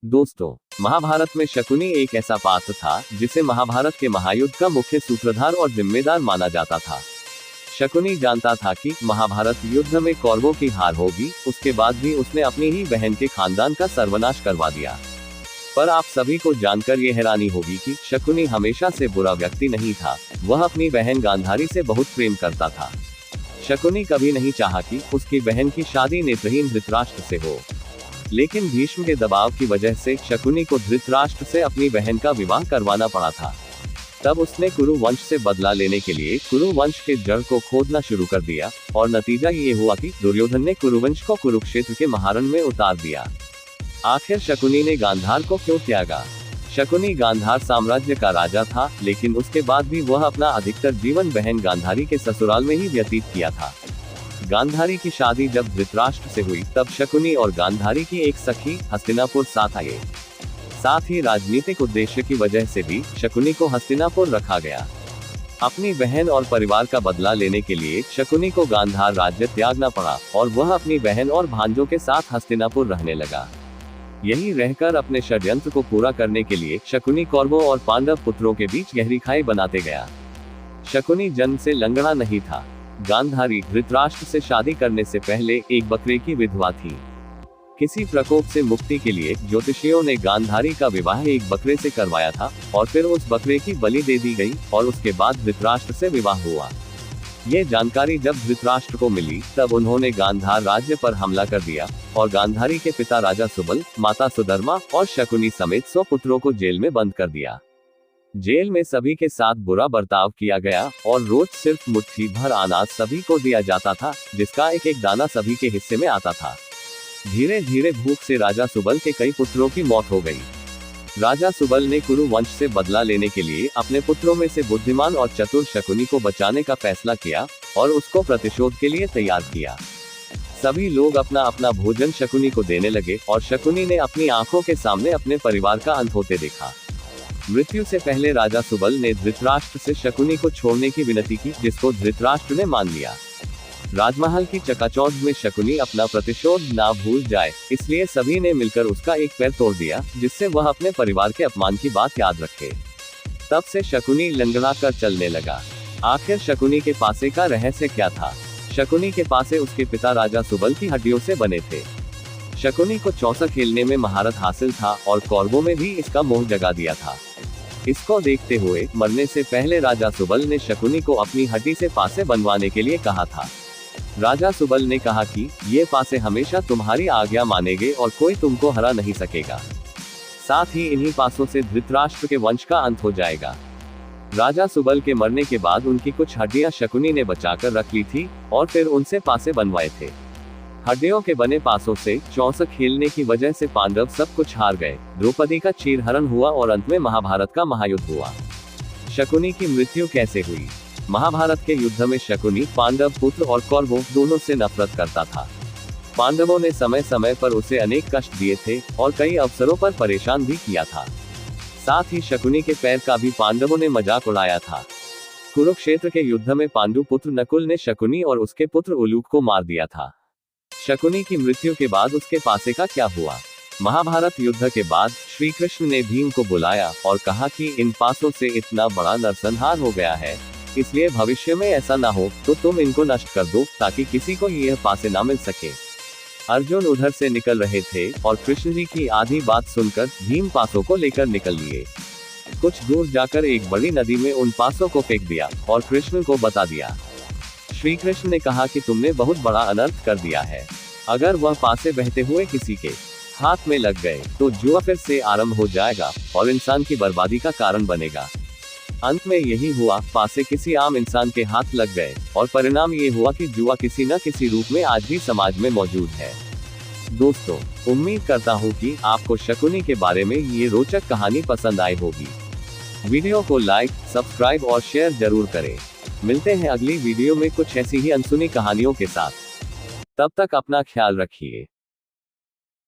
दोस्तों, महाभारत में शकुनी एक ऐसा पात्र था जिसे महाभारत के महायुद्ध का मुख्य सूत्रधार और जिम्मेदार माना जाता था। शकुनी जानता था कि महाभारत युद्ध में कौरवों की हार होगी, उसके बाद भी उसने अपनी ही बहन के खानदान का सर्वनाश करवा दिया। पर आप सभी को जानकर ये हैरानी होगी कि शकुनी हमेशा से बुरा व्यक्ति नहीं था, वह अपनी बहन गांधारी से बहुत प्रेम करता था। शकुनी कभी नहीं चाहा कि उसकी बहन की शादी नेत्रहीन धृतराष्ट्र से हो, लेकिन भीष्म के दबाव की वजह से शकुनी को धृतराष्ट्र से अपनी बहन का विवाह करवाना पड़ा था। तब उसने कुरु वंश से बदला लेने के लिए कुरु वंश के जड़ को खोदना शुरू कर दिया, और नतीजा ये हुआ कि दुर्योधन ने कुरुवंश को कुरुक्षेत्र के महारण में उतार दिया। आखिर शकुनी ने गांधार को क्यों त्यागा? शकुनी गांधार साम्राज्य का राजा था, लेकिन उसके बाद भी वह अपना अधिकतर जीवन बहन गांधारी के ससुराल में ही व्यतीत किया था। गांधारी की शादी जब धृतराष्ट्र से हुई, तब शकुनी और गांधारी की एक सखी हस्तिनापुर साथ आए। साथ ही राजनीतिक उद्देश्य की वजह से भी शकुनी को हस्तिनापुर रखा गया। अपनी बहन और परिवार का बदला लेने के लिए शकुनी को गांधार राज्य त्यागना पड़ा, और वह अपनी बहन और भांजों के साथ हस्तिनापुर रहने लगा। यही रहकर अपने षड्यंत्र को पूरा करने के लिए शकुनी कौरवों और पांडव पुत्रों के बीच गहरी खाई बनाते गया। शकुनी जन्म से लंगड़ा नहीं था। गांधारी धृतराष्ट्र से शादी करने से पहले एक बकरे की विधवा थी। किसी प्रकोप से मुक्ति के लिए ज्योतिषियों ने गांधारी का विवाह एक बकरे से करवाया था, और फिर उस बकरे की बलि दे दी गई, और उसके बाद धृतराष्ट्र से विवाह हुआ। ये जानकारी जब धृतराष्ट्र को मिली, तब उन्होंने गांधार राज्य पर हमला कर दिया, और गांधारी के पिता राजा सुबल, माता सुधर्मा और शकुनी समेत 100 पुत्रों को जेल में बंद कर दिया। जेल में सभी के साथ बुरा बर्ताव किया गया, और रोज सिर्फ मुट्ठी भर अनाज सभी को दिया जाता था, जिसका एक एक दाना सभी के हिस्से में आता था। धीरे धीरे भूख से राजा सुबल के कई पुत्रों की मौत हो गई। राजा सुबल ने कुरु वंश से बदला लेने के लिए अपने पुत्रों में से बुद्धिमान और चतुर शकुनी को बचाने का फैसला किया, और उसको प्रतिशोध के लिए तैयार किया। सभी लोग अपना अपना भोजन शकुनी को देने लगे, और शकुनी ने अपनी आंखों के सामने अपने परिवार का अंत होते देखा। मृत्यु से पहले राजा सुबल ने धृतराष्ट्र से शकुनी को छोड़ने की विनती की, जिसको धृतराष्ट्र ने मान लिया। राजमहल की चकाचौंध में शकुनी अपना प्रतिशोध ना भूल जाए, इसलिए सभी ने मिलकर उसका एक पैर तोड़ दिया, जिससे वह अपने परिवार के अपमान की बात याद रखे। तब से शकुनी लंगड़ा कर चलने लगा। आखिर शकुनी के पासे का रहस्य क्या था? शकुनी के पासे उसके पिता राजा सुबल की हड्डियों से बने थे। शकुनी को चौसा खेलने में महारत हासिल था, और कौरवों में भी इसका मोह जगा दिया था। इसको देखते हुए मरने से पहले राजा सुबल ने शकुनी को अपनी हड्डी से पासे बनवाने के लिए कहा था। राजा सुबल ने कहा कि ये पासे हमेशा तुम्हारी आज्ञा मानेंगे, और कोई तुमको हरा नहीं सकेगा। साथ ही इन्हीं पासों से धृतराष्ट्र के वंश का अंत हो जाएगा। राजा सुबल के मरने के बाद उनकी कुछ हड्डियां शकुनी ने बचाकर रख ली थी, और फिर उनसे पासे बनवाए थे। हड्डियों के बने पासों से चौसक खेलने की वजह से पांडव सब कुछ हार गए। द्रौपदी का चीरहरण हुआ, और अंत में महाभारत का महायुद्ध हुआ। शकुनी की मृत्यु कैसे हुई? महाभारत के युद्ध में शकुनी पांडव पुत्र और कौरवों दोनों से नफरत करता था। पांडवों ने समय समय पर उसे अनेक कष्ट दिए थे, और कई अवसरों पर परेशान भी किया था। साथ ही शकुनी के पैर का भी पांडवों ने मजाक उड़ाया था। कुरुक्षेत्र के युद्ध में पांडु पुत्र नकुल ने शकुनी और उसके पुत्र उलूक को मार दिया था। शकुनी की मृत्यु के बाद उसके पासे का क्या हुआ? महाभारत युद्ध के बाद श्री कृष्ण ने भीम को बुलाया और कहा कि इन पासों से इतना बड़ा नरसंहार हो गया है, इसलिए भविष्य में ऐसा ना हो तो तुम इनको नष्ट कर दो, ताकि किसी को यह पासे ना मिल सके। अर्जुन उधर से निकल रहे थे, और कृष्ण जी की आधी बात सुनकर भीम पासों को लेकर निकल लिए। कुछ दूर जाकर एक बड़ी नदी में उन पासों को फेंक दिया, और कृष्ण को बता दिया। श्री कृष्ण ने कहा कि तुमने बहुत बड़ा अनर्थ कर दिया है। अगर वह पासे बहते हुए किसी के हाथ में लग गए तो जुआ फिर से आरंभ हो जाएगा, और इंसान की बर्बादी का कारण बनेगा। अंत में यही हुआ, पासे किसी आम इंसान के हाथ लग गए, और परिणाम ये हुआ कि जुआ किसी न किसी रूप में आज भी समाज में मौजूद है। दोस्तों, उम्मीद करता हूँ कि आपको शकुनी के बारे में ये रोचक कहानी पसंद आई होगी। वीडियो को लाइक, सब्सक्राइब और शेयर जरूर करें। मिलते हैं अगली वीडियो में कुछ ऐसी ही अनसुनी कहानियों के साथ। तब तक अपना ख्याल रखिए।